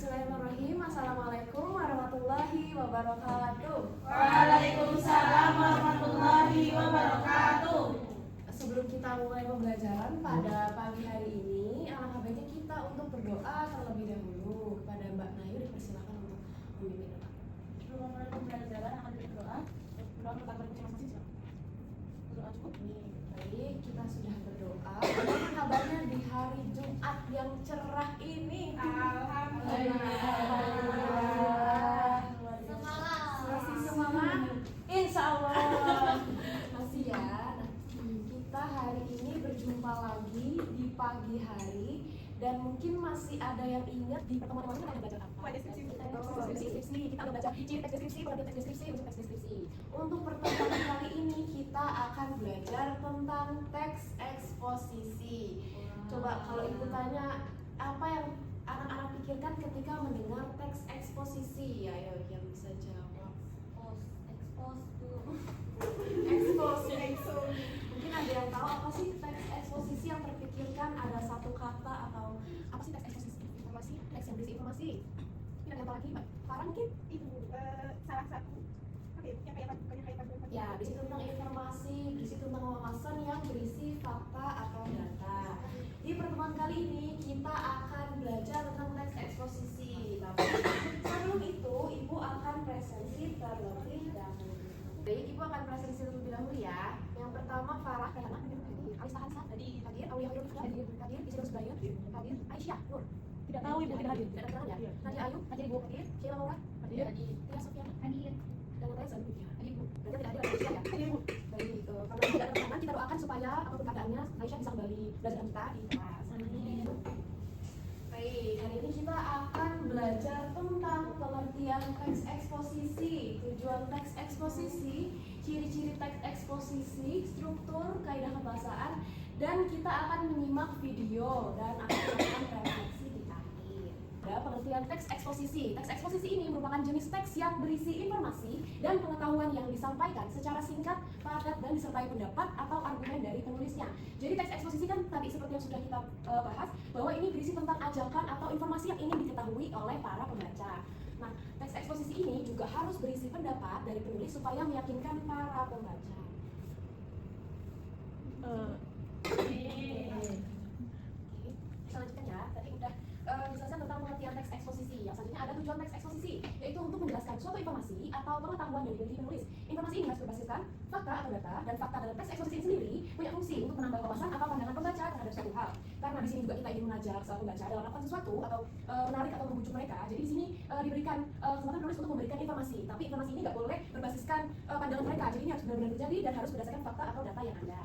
Bismillahirrahmanirrahim. Assalamualaikum warahmatullahi wabarakatuh. Waalaikumsalam warahmatullahi wabarakatuh. Sebelum kita mulai pembelajaran pada pagi hari ini, alangkah baiknya kita untuk berdoa terlebih dahulu. Kepada Mbak Nayu dipersilakan untuk memimpin doa. Sebelum mulai pembelajaran akan berdoa. Berdoa tentang masing-masing siapa? Berdoa cukup. Baik, kita sudah berdoa. Bagaimana kabarnya di hari Jumat yang cerah ini? Alhamdulillah. Masih semangat? Insya Allah. Masih ya. Nah, kita hari ini berjumpa lagi di pagi hari dan mungkin masih ada yang ingat di pertemuan kemarin kita belajar apa? Deskripsi. Kita udah baca ciri teks deskripsi, pengertian teks deskripsi, untuk teks deskripsi. Untuk pertemuan kali ini kita akan belajar tentang teks eksposisi. Coba kalau ibu tanya apa yang anak-anak pikirkan ketika mendengar teks eksposisi? Ayo yang bisa jawab. Expose. Mungkin ada yang tahu apa sih teks eksposisi yang terpikirkan? Ada satu kata atau apa sih teks eksposisi? Informasi, teks yang berisi informasi. Ini ada yang tahu lagi, Mbak? Farah mungkin? Itu salah satu yang kayak Ya, berisi tentang informasi, berisi tentang wawasan yang berisi fakta atau data. Di pertemuan kali ini kita akan belajar tentang teks eksposisi. Tapi sebelum itu, Ibu akan presentasi terlebih dahulu. Baik, Ibu akan presentasi terlebih dahulu ya. Yang pertama Farah, Alisa Hansa, hadir, Aulia Hadir, Isidor Subayu, hadir, Aisyah, Nur. Tidak tahu ibu tidak hadir. Tidak ada keterangan ya. Nadia Ayu, hadir Ibu, hadir, Sheila Laura, hadir, Tia Sofiana, hadir. Dan yang lain saya hadir Ibu. Berarti tidak hadir Aisyah ya. Hadir Ibu. Baik, karena tidak ada keterangan, kita doakan supaya apapun keadaannya Aisyah bisa kembali belajar kita di kelas. Amin. Baik, hari ini kita akan belajar tentang pengertian teks eksposisi, tujuan teks eksposisi, ciri-ciri teks eksposisi, struktur, kaidah kebahasaan, dan kita akan menyimak video dan akan melakukan refleksi di akhir. Ada pengertian teks eksposisi. Teks eksposisi ini merupakan jenis teks yang berisi informasi dan pengetahuan yang disampaikan secara singkat, padat, dan disertai pendapat atau argumen dari penulisnya. Jadi teks eksposisi kan tadi seperti yang sudah kita bahas, bahwa ini berisi tentang ajakan atau informasi yang ingin diketahui oleh para pembaca. Nah, teks eksposisi ini juga harus berisi pendapat dari penulis supaya meyakinkan para pembaca. Selanjutnya ya, tadi udah dijelaskan tentang pengertian teks eksposisi. Yang selanjutnya ada tujuan teks eksposisi, yaitu untuk menjelaskan suatu informasi atau pengetahuan dari penulis. Informasi ini harus berbasiskan fakta atau data, dan fakta dalam teks eksposisi sendiri punya fungsi untuk menambah wawasan atau pandangan pembaca terhadap suatu hal. Karena di sini juga kita ingin mengajak seorang pembaca dalam melakukan sesuatu atau menarik atau membujuk mereka. Jadi di sini diberikan kesempatan penulis untuk memberikan informasi, tapi informasi ini nggak boleh berbasiskan pandangan mereka. Jadi ini harus benar-benar terjadi dan harus berdasarkan fakta atau data yang ada.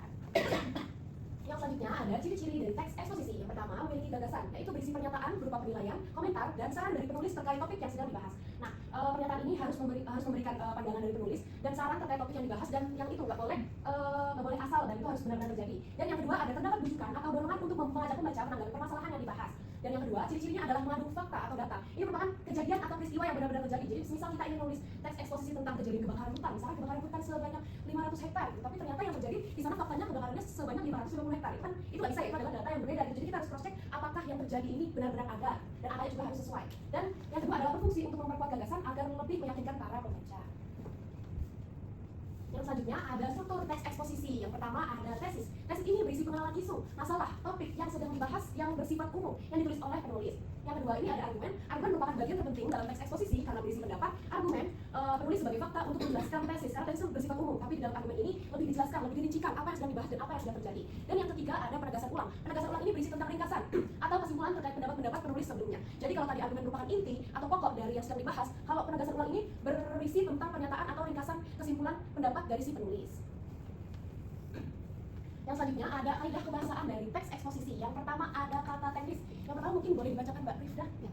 Yang selanjutnya ada ciri-ciri dari teks eksposisi. Yang pertama, memiliki gagasan, yaitu berisi pernyataan berupa penilaian, komentar, dan saran dari penulis terkait topik yang sedang dibahas. Nah, pernyataan ini harus memberikan pandangan dari penulis dan saran terkait topik yang dibahas, dan yang itu nggak boleh asal, dan itu harus benar-benar terjadi. Dan yang kedua, ada terdapat bujukan atau dorongan untuk mengajak pembaca menanggapi permasalahan yang dibahas. Dan yang kedua, ciri-cirinya adalah mengandung fakta atau data. Ini merupakan kejadian atau peristiwa yang benar-benar terjadi. Jadi, misal kita ingin menulis teks eksposisi tentang kejadian kebakaran hutan, misalnya kebakaran hutan sebanyak 500 hektar, tapi ternyata yang terjadi di sana faktanya kebakarannya sebanyak 550 hektar. Itu nggak bisa ya, itu adalah data yang berbeda. Jadi kita harus cross check apakah yang terjadi ini benar-benar ada, dan angkanya juga harus sesuai. Dan yang kedua adalah berfungsi untuk memperkuat gagasan agar lebih meyakinkan para pembaca. Yang selanjutnya ada struktur teks eksposisi. Yang pertama ada tesis. Tesis ini berisi pengenalan isu, masalah, topik yang sedang dibahas yang bersifat umum yang ditulis oleh penulis. Yang kedua ini ada argumen. Argumen merupakan bagian terpenting dalam teks eksposisi karena berisi pendapat, argumen, penulis sebagai fakta untuk menjelaskan tesis. Karena tesis bersifat umum, tapi di dalam argumen ini lebih dijelaskan, lebih dirincikan apa yang sedang dibahas dan apa yang sedang terjadi. Dan yang ketiga ada penegasan ulang. Penegasan ulang ini berisi tentang ringkasan atau kesimpulan terkait pendapat-pendapat penulis sebelumnya. Jadi kalau tadi argumen merupakan inti atau pokok dari yang sedang dibahas, kalau penegasan ulang ini berisi tentang pernyataan atau ringkasan kesimpulan pendapat dari si penulis. Yang selanjutnya ada kaidah kebahasaan dari teks eksposisi. Yang pertama ada kata teknis. Yang pertama mungkin boleh dibacakan Mbak Rifda. Ya.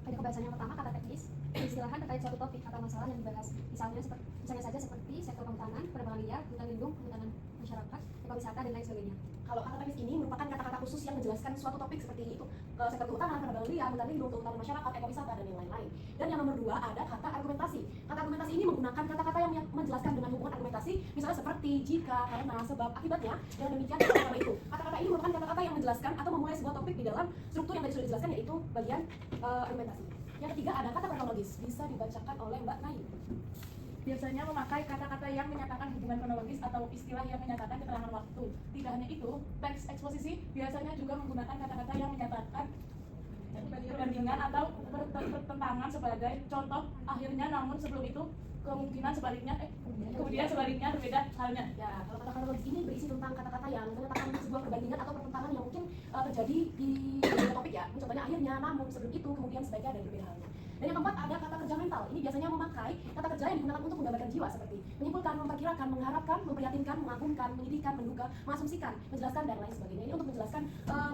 Kaidah kebahasaan yang pertama kata teknis, istilahan terkait suatu topik atau masalah yang dibahas. Misalnya saja seperti sektor kehutanan, penerbangan liar, hutan lindung, kehutanan masyarakat, ekowisata, dan lain sebagainya. Kalau kata teknis ini merupakan kata-kata khusus yang menjelaskan suatu topik seperti itu, sektor kehutanan, penerbangan liar, hutan lindung, kehutanan masyarakat, ekowisata, dan yang lain-lain. Dan yang nomor dua ada kata argumentasi. Kata argumentasi ini menggunakan kata-kata yang menjelaskan dengan hubungan argumentasi, misalnya seperti jika, karena, sebab, akibatnya, dan demikian kata-kata itu. Kata-kata ini merupakan kata-kata yang menjelaskan atau memulai sebuah topik di dalam struktur yang tadi sudah dijelaskan, yaitu bagian argumentasi. Yang ketiga ada kata kronologis, bisa dibacakan oleh Mbak Nayu. Biasanya memakai kata-kata yang menyatakan hubungan kronologis atau istilah yang menyatakan keterangan waktu. Tidak hanya itu, teks eksposisi biasanya juga menggunakan kata-kata yang menyatakan perbandingan atau pertentangan sebagai contoh akhirnya, namun sebelum itu kemudian sebaliknya berbeda halnya. Ya, kalau kata kronologis ini berisi tentang kata-kata yang menyatakan sebuah perbandingan atau pertentangan yang mungkin terjadi di beberapa topik ya. Contohnya akhirnya, namun, sebelum itu, kemudian, sebaiknya, dan berbeda halnya. Dan yang keempat ada kata kerja mental. Ini biasanya memakai kata kerja yang digunakan untuk menggambarkan jiwa seperti menyimpulkan, memperkirakan, mengharapkan, memprihatinkan, mengagumkan, menyedihkan, menduga, mengasumsikan, menjelaskan, dan lain sebagainya. Ini untuk menjelaskan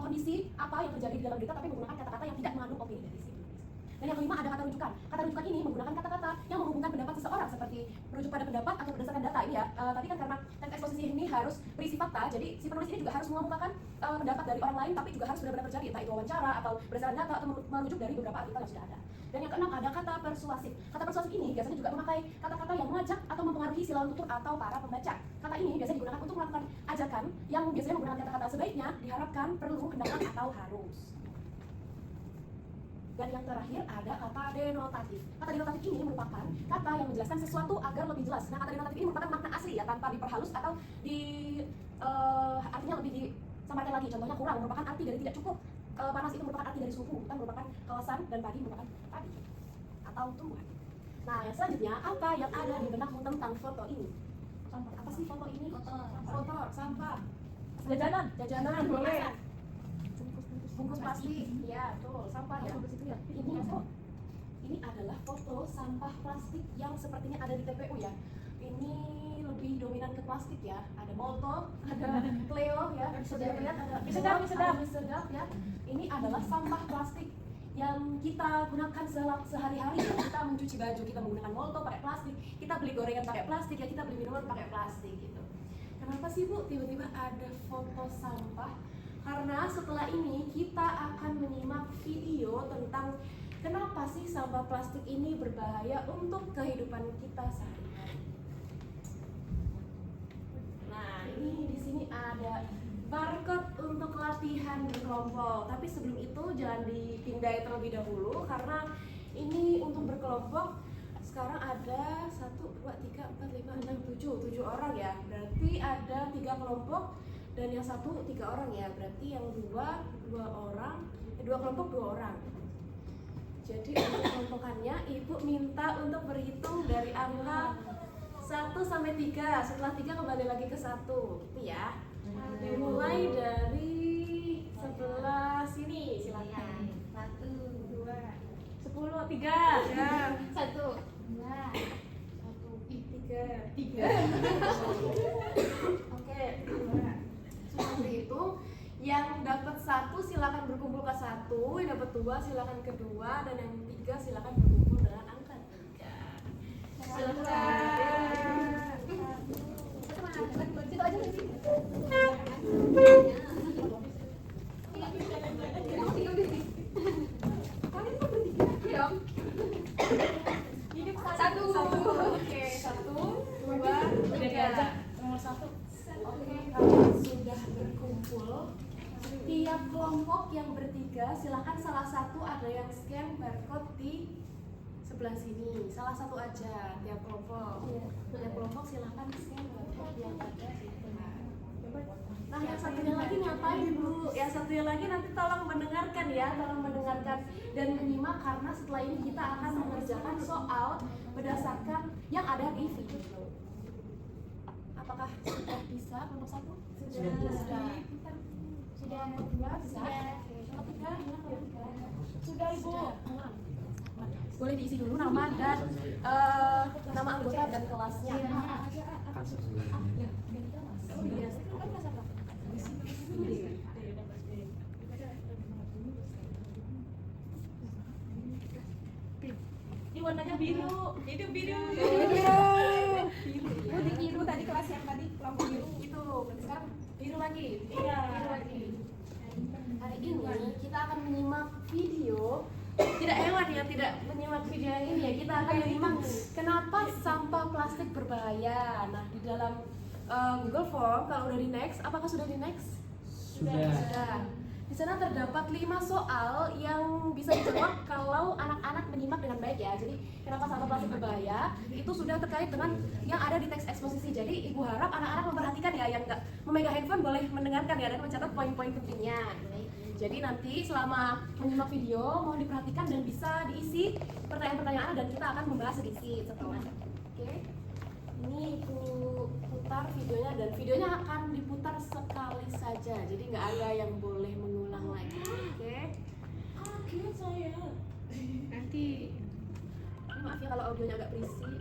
kondisi apa yang terjadi di dalam berita tapi menggunakan kata-kata yang tidak mengandung opini dari si penulis. Dan yang kelima ada kata rujukan. Kata rujukan ini menggunakan kata-kata yang menghubungkan pendapat seseorang seperti merujuk pada pendapat atau berdasarkan data ini ya. Tadi kan karena teks eksposisi ini harus berisi fakta, jadi si penulis ini juga harus mengemukakan pendapat dari orang lain tapi juga harus benar-benar terjadi, entah itu wawancara atau berdasarkan data atau merujuk dari beberapa artikel yang sudah ada. Dan yang keenam ada kata persuasif. Kata persuasif ini biasanya juga memakai kata-kata yang mengajak atau mempengaruhi si lawan tutur atau para pembaca. Kata ini biasanya digunakan untuk melakukan ajakan yang biasanya menggunakan kata-kata sebaiknya, diharapkan, perlu, hendaknya, atau harus. Dan yang terakhir ada kata denotatif. Kata denotatif ini merupakan kata yang menjelaskan sesuatu agar lebih jelas. Nah, kata denotatif ini merupakan makna asli ya, tanpa diperhalus atau artinya lebih disampaikan lagi. Contohnya kurang merupakan arti dari tidak cukup. Panas itu merupakan arti dari suhu, hutan merupakan kawasan, dan padi merupakan padi atau tumbuhan. Nah, yang selanjutnya apa yang ada di benakmu tentang foto ini? Apa sih foto ini? Foto, sampah, jajanan, boleh. Bungkus plastik, ya betul, sampah ya. Ini adalah foto sampah plastik yang sepertinya ada di TPU ya. Ini lebih dominan ke plastik ya. Ada Molto, ada Cleo ya. Bisa dilihat ada sedap ya. Ini adalah sampah plastik yang kita gunakan sehari-hari ya. Kita mencuci baju, kita menggunakan Molto pakai plastik. Kita beli gorengan pakai plastik ya. Kita beli minuman pakai plastik gitu. Kenapa sih Bu tiba-tiba ada foto sampah? Karena setelah ini kita akan menyimak video tentang kenapa sih sampah plastik ini berbahaya untuk kehidupan kita sehari-hari. Nah, ini di sini ada barcode untuk latihan berkelompok. Tapi sebelum itu jangan dipindai terlebih dahulu karena ini untuk berkelompok. Sekarang ada 1, 2, 3, 4, 5, 6, 7 orang ya. Berarti ada 3 kelompok. Dan yang 1 3 orang ya, berarti yang 2 orang, 2 kelompok 2 orang. Jadi untuk kelompokannya ibu minta untuk berhitung dari angka 1 sampai 3. Setelah 3 kembali lagi ke 1 gitu ya. Dimulai dari sebelah sini, silakan. 1, 2, 10, 3 Ya. 1, 2, 3. Oke. Seperti itu. Yang dapat 1 silakan berkumpul ke 1, yang dapat 2 silakan ke 2, dan yang 3 silakan berkumpul dengan angka 3. Silakan. Situ aja nanti. Satu. Oke, 1, 2, 3. nomor 1. Oke, kalian sudah berkumpul. Tiap kelompok yang bertiga, silakan salah satu ada yang scan barcode di sebelah sini. Salah satu aja tiap kelompok. Tiap kelompok silakan scan barcode yang ada di depan. Nah, yang satunya lagi ngapain Bu? Yang satunya lagi nanti tolong mendengarkan ya, tolong mendengarkan dan menyimak karena setelah ini kita akan mengerjakan soal berdasarkan yang ada di video. Apakah sudah bisa kelompok 1? Sudah. Sudah. Kelompok 2 bisa? Kelompok 3? Sudah Ibu. Boleh diisi dulu nama dan nama anggota dan kelasnya. Ini warnanya biru. Itu biru. Biru tadi kelas yang tadi kelompok biru. Itu, sekarang biru lagi. Iya. Biru lagi. Hari ini kita akan menyimak video. Tidak hewan ya, tidak menyimak video yang ini ya. Kita akan menyimak kenapa sampah plastik berbahaya. Nah, di dalam Google Form kalau udah di next, apakah sudah di next? Sudah. Sudah. Di sana terdapat 5 soal yang bisa dijawab kalau anak-anak menyimak dengan baik ya. Jadi kenapa sampah plastik berbahaya? Itu sudah terkait dengan yang ada di teks eksposisi. Jadi ibu harap anak-anak memperhatikan ya, yang nggak memegang handphone boleh mendengarkan ya dan mencatat poin-poin pentingnya. Jadi nanti selama menyimak video mohon diperhatikan dan bisa diisi pertanyaan-pertanyaan dan kita akan membahas sedikit setelah. Oke. Ini ibu putar videonya dan videonya akan diputar sekali saja. Jadi nggak ada yang boleh mengulang lagi. Oke. Kaget saya. Nanti maaf ya kalau audionya agak berisik.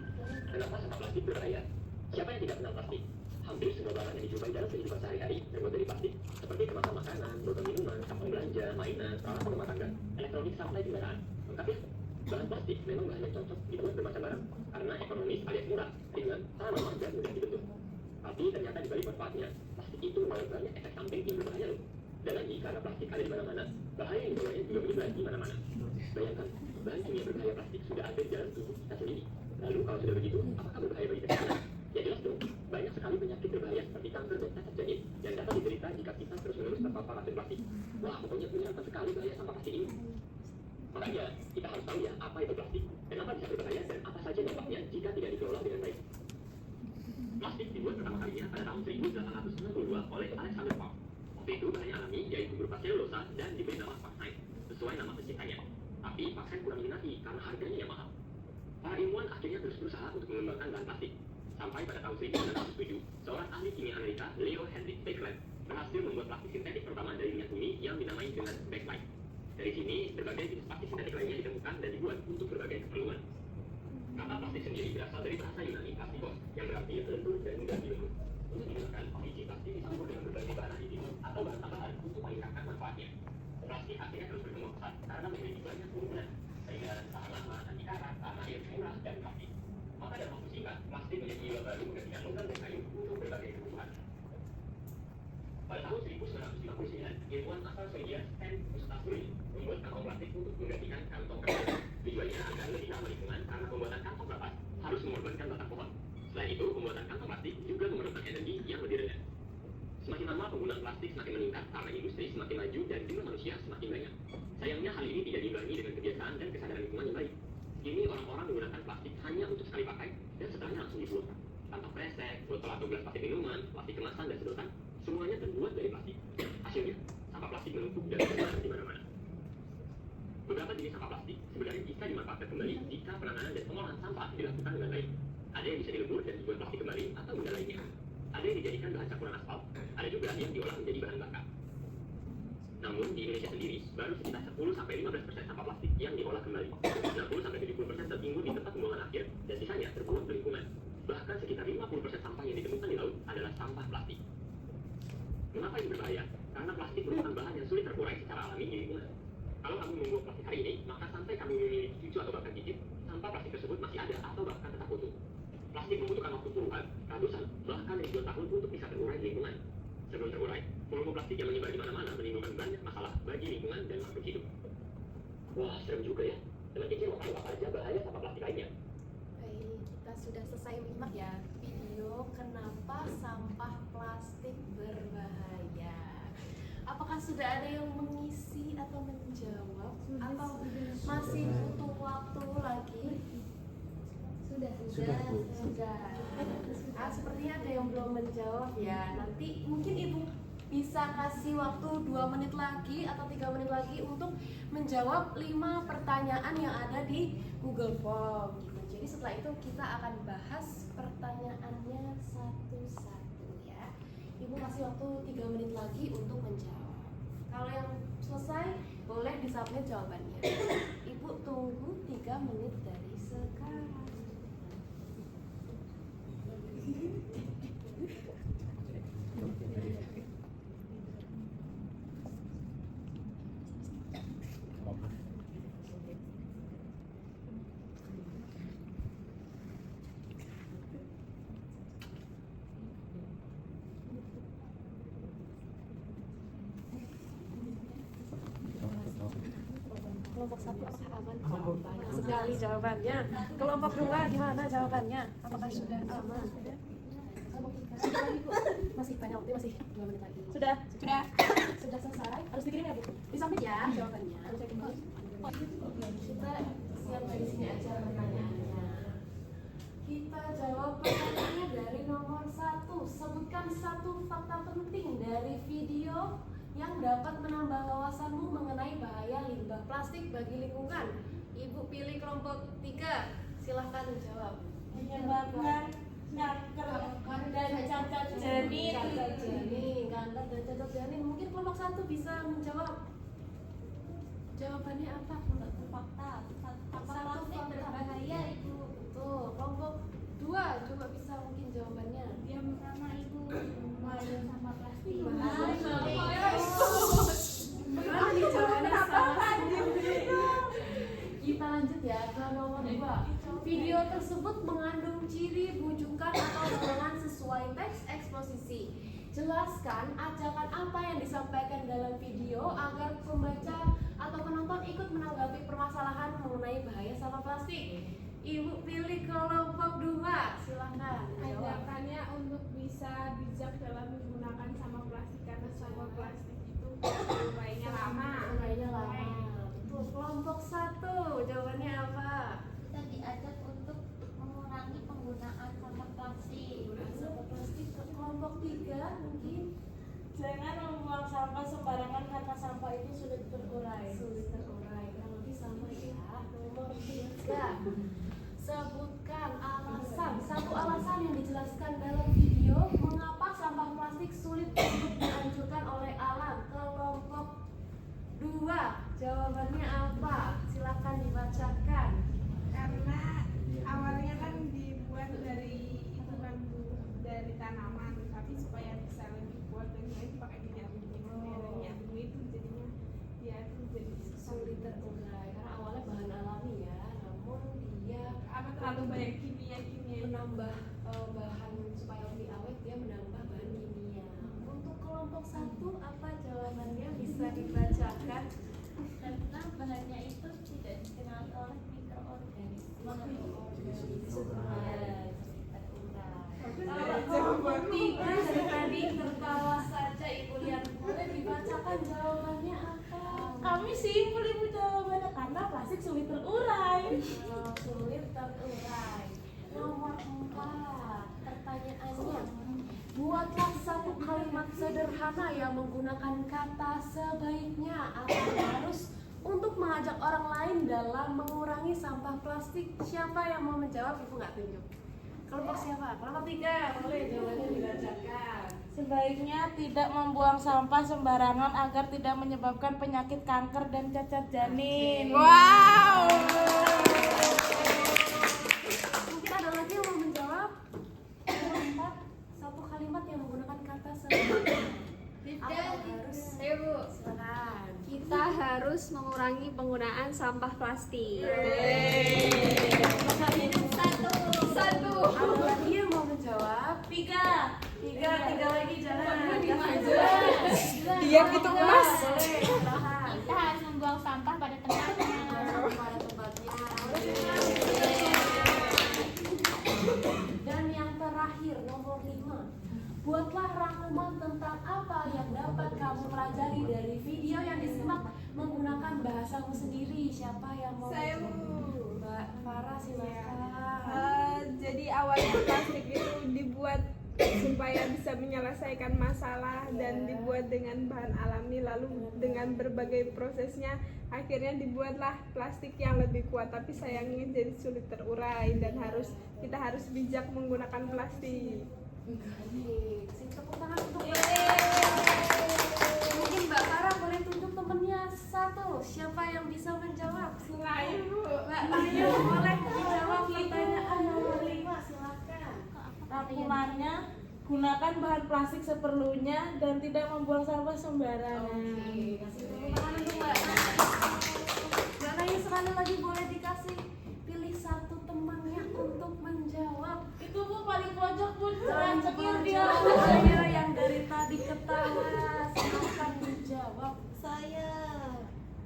Kenapa sampah plastik berbahaya? Siapa yang tidak kenal plastik? Hampir semua barang yang dijumpai dalam kehidupan sehari-hari terbuat dari plastik, seperti kemasan makanan, botol minuman, kantong belanja, mainan, peralatan rumah tangga, elektronik sampai kendaraan. Lengkap ya? Bahan plastik memang bahan yang cocok dibuat bermacam barang karena ekonomis alias murah, ringan, tahan dan mudah dibentuk. Tapi ternyata di balik manfaatnya, plastik itu membawa banyak efek samping yang berbahaya loh. Dan lagi karena plastik ada di mana-mana, bahaya yang dibawanya juga menyebar di mana-mana. Bayangkan, bahan kimia berbahaya plastik sudah ada di dalam tubuh kita sendiri. Lalu kalau sudah begitu, apakah berbahaya bagi kesehatan? Ya jelas dong, banyak sekali penyakit berbahaya seperti kanker dan cacat janin yang dapat diderita jika kita terus-menerus terpapar racun plastik. Wah, pokoknya menyenangkan sekali bahaya sampah plastik ini. Makanya, kita harus tahu ya apa itu plastik, kenapa bisa berbahaya, dan apa saja dampaknya jika tidak dikelola dengan baik. Plastik dibuat pertama kalinya pada tahun 1862 oleh Alexander Pound. Waktu itu bahannya alami, yaitu berupa selulosa dan diberi nama paksain, sesuai nama penciptanya. Tapi paksain kurang diminati karena harganya yang mahal. Para ilmuwan akhirnya terus berusaha untuk mengembangkan bahan plastik. Sampai pada tahun 1907, seorang ahli kimia Amerika, Leo Henry Bakelite, berhasil membuat plastik sintetik pertama dari minyak bumi yang dinamai dengan bakelite. Dari sini, berbagai jenis plastik sintetik lainnya ditemukan dan dibuat untuk berbagai keperluan. Kata plastik sendiri berasal dari bahasa Yunani plastikos, yang berarti lentur dan mudah dibentuk. Untuk digunakan, biji plastik dicampur dengan berbagai bahan aditif atau bahan tambahan untuk meningkatkan manfaatnya. Plastik akhirnya terus berkembang pesat karena memiliki banyak keunggulan, sehingga tahan lama, anti karat, tahan air, murah, dan praktis. Maka dalam waktu singkat, plastik menjadi ilah baru menggantikan logam dan kayu untuk berbagai kebutuhan. Pada tahun 1959, ilmuwan asal Swedia Sten Gustafsson membuat kantong plastik untuk menggantikan kantong kertas. Tujuannya agar lebih ramah lingkungan karena pembuatan kantong kertas harus mengorbankan batang pohon. Selain itu, pembuatan kantong plastik juga memerlukan energi yang lebih rendah. Semakin lama penggunaan plastik semakin meningkat karena industri semakin maju dan jumlah manusia semakin banyak. Sayangnya hal ini tidak diimbangi dengan kebiasaan dan kesadaran lingkungan yang baik. Kini orang-orang menggunakan plastik hanya untuk sekali pakai dan setelahnya langsung dibuang. Kantong kresek, botol atau gelas plastik minuman, plastik kemasan dan sedotan, semuanya terbuat dari plastik. Hasilnya, sampah plastik menumpuk dan bertebaran di mana-mana. Beberapa jenis sampah plastik sebenarnya bisa dimanfaatkan kembali jika penanganan dan pengolahan sampah dilakukan dengan baik. Ada yang bisa dilebur dan dibuat plastik kembali atau benda lainnya. Ada yang dijadikan bahan campuran aspal, ada juga yang diolah menjadi bahan bakar. Namun di Indonesia sendiri, baru sekitar 10-15% sampah plastik yang diolah kembali. 60-70% tertimbun di tempat pembuangan akhir dan sisanya terbuang ke lingkungan. Bahkan sekitar 50% sampah yang ditemukan di laut adalah sampah plastik. Mengapa ini berbahaya? Karena plastik merupakan bahan yang sulit terurai secara alami di lingkungan. Kalau kamu membuang plastik hari ini, maka sampai kamu memiliki cucu atau bahkan cicit, sampah plastik tersebut masih ada atau bahkan tetap utuh. Plastik membutuhkan waktu puluhan, ratusan, bahkan ribuan tahun untuk bisa terurai di lingkungan. Sebelum terurai, volume plastik yang menyebar di mana-mana menimbulkan banyak masalah bagi lingkungan dan makhluk hidup. Wah, serem juga ya. Dengan kecil mau tahu apa aja bahaya sampah plastik lainnya. Baik, kita sudah selesai menyimak ya video kenapa sampah plastik berbahaya. Apakah sudah ada yang mengisi atau menjawab atau masih butuh waktu lagi? Sudah. Sepertinya ada yang belum menjawab ya. Nanti mungkin ibu bisa kasih waktu 2 menit lagi atau 3 menit lagi untuk menjawab 5 pertanyaan yang ada di Google Form gitu. Jadi setelah itu kita akan bahas pertanyaannya satu-satu ya. Ibu kasih waktu 3 menit lagi untuk menjawab. Kalau yang selesai boleh disubmit jawabannya. Ibu tunggu 3 menit dari sekarang. Kelompok 1 apakah aman? Banyak sekali jawabannya. Kelompok 2 gimana jawabannya? Apakah sudah aman? Kelompok 3. Sudah lagi Bu. Masih banyak waktu, masih 2 menit lagi. Sudah. Sudah selesai. Harus dikirim ya, Bu? Disubmit ya jawabannya. Kita siap dari sini aja pertanyaannya. Kita jawab pertanyaannya dari nomor 1. Sebutkan satu fakta penting dari video yang dapat menambah wawasanmu mengenai bahaya limbah plastik bagi lingkungan. Ibu pilih kelompok 3. Silahkan menjawab. Menyebabkan kanker dan cacat janin. Cacat janin, kanker dan cacat janin. Mungkin kelompok 1 bisa menjawab. Jawabannya apa? Fakta Satu plastik fakta. berbahaya Ibu. Tuh, kelompok 2 coba bisa mungkin jawabannya. Yang pertama Ibu membuang sampah plastik. Gimana nih jawabannya sama? Kita lanjut ya ke nomor 2. Video tersebut mengandung ciri bujukan atau dorongan sesuai teks eksposisi. Jelaskan ajakan apa yang disampaikan dalam video agar pembaca atau penonton ikut menanggapi permasalahan mengenai bahaya sampah plastik. Ibu pilih kelompok 2. Silahkan jawab. Ajakannya untuk bisa bijak dalam menggunakan sampah plastik karena sampah plastik itu urainya lama. Urainya lama. Betul. Kelompok 1 jawabannya apa? Kita diajak untuk mengurangi penggunaan sampah plastik. Sampah plastik. Kelompok 3 mungkin Jangan membuang sampah sembarangan karena sampah itu sulit terurai. sulit terurai. Kurang lebih sama ya. Nomor 3. Sebutkan satu alasan yang dijelaskan dalam video mengapa sampah plastik sulit untuk dihancurkan oleh alam. Kelompok 2 jawabannya apa? Silakan dibacakan. Karena awalnya kan dibuat dari itu kan Bu, dari tanaman, tapi supaya bisa lebih kuat dan lain pakai minyak bumi. Ada minyak bumi itu jadinya dia itu jadi Sulit terurai karena awalnya bahan alami ya, namun dia apa terlalu banyak kimia menambah bahan supaya lebih awet, dia menambah bahan kimia. Untuk kelompok 1 apa jawabannya bisa dibacakan? Karena bahannya itu tidak dikenali oleh mikroorganisme. Kelompok 3 dari tadi tertawa saja, Ibu lihat. Boleh dibacakan jawabannya apa? Kami simpel Ibu jawabannya karena plastik sulit terurai. Sulit terurai. Nomor 4 pertanyaannya. Buatlah satu kalimat sederhana yang menggunakan kata sebaiknya atau harus untuk mengajak orang lain dalam mengurangi sampah plastik. Siapa yang mau menjawab? Ibu nggak tunjuk. Kelompok siapa? Kelompok 3. Boleh jawabannya dibacakan. Sebaiknya tidak membuang sampah sembarangan agar tidak menyebabkan penyakit kanker dan cacat janin. Wow. Mungkin ada lagi yang mau menjawab? Kelompok 4 satu kalimat yang menggunakan kata sebaiknya. Atau harus? Ayo Bu. Silakan. Kita harus mengurangi penggunaan sampah plastik. Satu. Ada lagi yang mau menjawab? 3. Tiga lagi jangan. Dia gitu emas. Boleh, silakan. Kita harus membuang sampah pada tempatnya. Pada tempatnya. Dan yang terakhir nomor 5. Buatlah rangkuman tentang apa yang dapat kamu pelajari dari video yang disimak menggunakan bahasamu sendiri. Siapa yang mau Saya menjawab? Bu. Mbak Farah silakan. Jadi awalnya plastik itu dibuat supaya bisa menyelesaikan masalah dan dibuat dengan bahan alami, lalu dengan berbagai prosesnya akhirnya dibuatlah plastik yang lebih kuat, tapi sayangnya jadi sulit terurai dan kita harus bijak menggunakan plastik. Baik, sini tepuk tangan untuk mungkin Mbak Farah boleh tunjuk temennya satu. Siapa yang bisa menjawab? Selain Bu, Mbak Ayu boleh menjawab pertanyaan nomor 5. Silakan. Rangkumannya, gunakan bahan plastik seperlunya dan tidak membuang sampah sembarangan. Oke, kasih tepuk tangan untuk Mbak Mbak Ayu sekali lagi boleh dikasih pilih satu temannya untuk menjawab. Itu Bu paling pojok Bu, terakhir dia. Ayo yang dari tadi ketawa, silakan dijawab. Saya.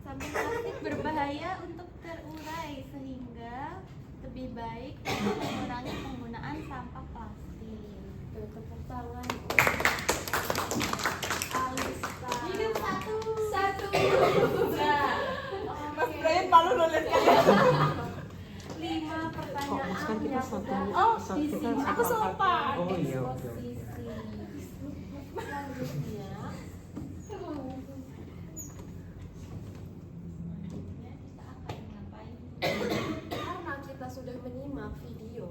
Sampah plastik berbahaya untuk terurai sehingga lebih baik untuk mengurangi penggunaan sampah plastik. Oke, tepuk tangan. Alista. Hidup satu. Satu. Mas Oke. Brian malu nulis kalian. 5 pertanyaan kan kita yang satu, sudah Oh, kita aku sopan. Oh iya, oke. eksposisi. Selanjutnya, karena kita sudah menyimak video,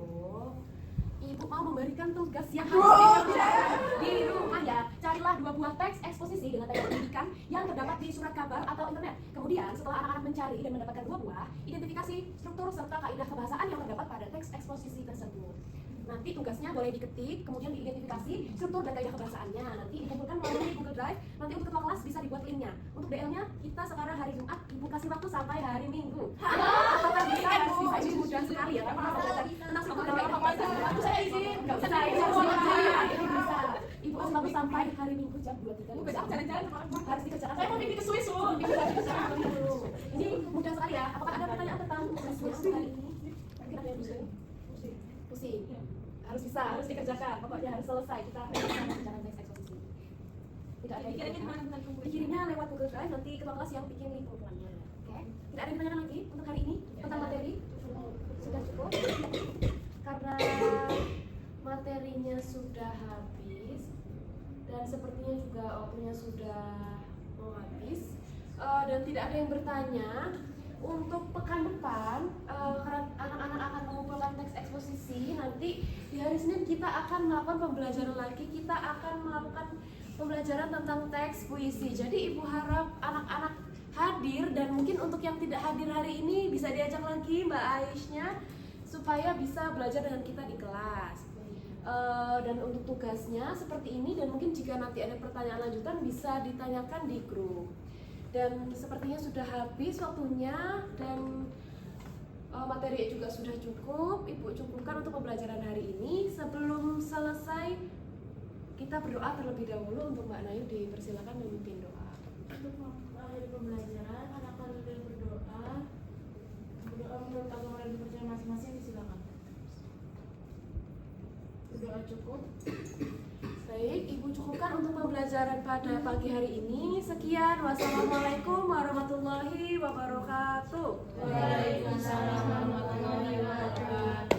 Ibu mau memberikan tugas yang harus dikerjakan di rumah ya. Carilah 2 buah teks eksposisi dengan tema pendidikan yang terdapat di surat kabar atau internet. Kemudian setelah anak-anak mencari dan mendapatkan 2 buah, identifikasi struktur serta kaidah kebahasaan yang terdapat pada teks eksposisi tersebut. Nanti tugasnya boleh diketik, kemudian diidentifikasi struktur dan kaidah kebahasaannya. Nanti dikumpulkan melalui Google Drive. Nanti untuk ketua kelas bisa dibuat linknya. Untuk DL-nya kita sekarang hari Jumat, Ibu kasih waktu sampai hari Minggu. Apakah bisa? Harus bisa. Ini mudah sekali ya. Karena belajar tentang struktur dan kaidah kebahasan. Saya izin. Nggak usah saya harus bisa. Bisa. Ibu kasih waktu sampai hari Minggu jam 23. Ibu besok jalan-jalan sama aku. Harus dikerjakan. Saya mau pergi ke Swiss loh. Ini mudah sekali ya. Apakah ada pertanyaan tentang tugasnya hari ini? Mungkin ada yang pusing? Pusing. Harus bisa, harus dikerjakan. Pokoknya harus selesai. Kita mengerjakan teks eksposisi. Tidak ada yang dikirimnya lewat Google Drive. Nanti ketua kelas yang bikin link pengumpulannya. Oke? Tidak ada yang ditanyakan lagi untuk hari ini tentang materi. Sudah cukup. Karena materinya sudah habis dan sepertinya juga waktunya sudah mau habis. Dan tidak ada yang bertanya. Untuk pekan depan, karena anak-anak akan mengumpulkan teks eksposisi, nanti di hari Senin kita akan melakukan pembelajaran lagi. Kita akan melakukan pembelajaran tentang teks puisi. Jadi Ibu harap anak-anak hadir, dan mungkin untuk yang tidak hadir hari ini bisa diajak lagi Mbak Aisynya supaya bisa belajar dengan kita di kelas. Dan untuk tugasnya seperti ini, dan mungkin jika nanti ada pertanyaan lanjutan bisa ditanyakan di grup. Dan sepertinya sudah habis waktunya, dan materi juga sudah cukup. Ibu cukupkan untuk pembelajaran hari ini. Sebelum selesai, kita berdoa terlebih dahulu. Untuk Mbak Nayu dipersilakan memimpin doa. Untuk mengakhiri pembelajaran, anak-anak berdoa. Berdoa menurut agama dan kepercayaan masing-masing, disilakan. Berdoa cukup. Baik, Ibu cukupkan untuk pembelajaran pada pagi hari ini. Sekian, wassalamualaikum warahmatullahi wabarakatuh. Waalaikumsalam warahmatullahi wabarakatuh.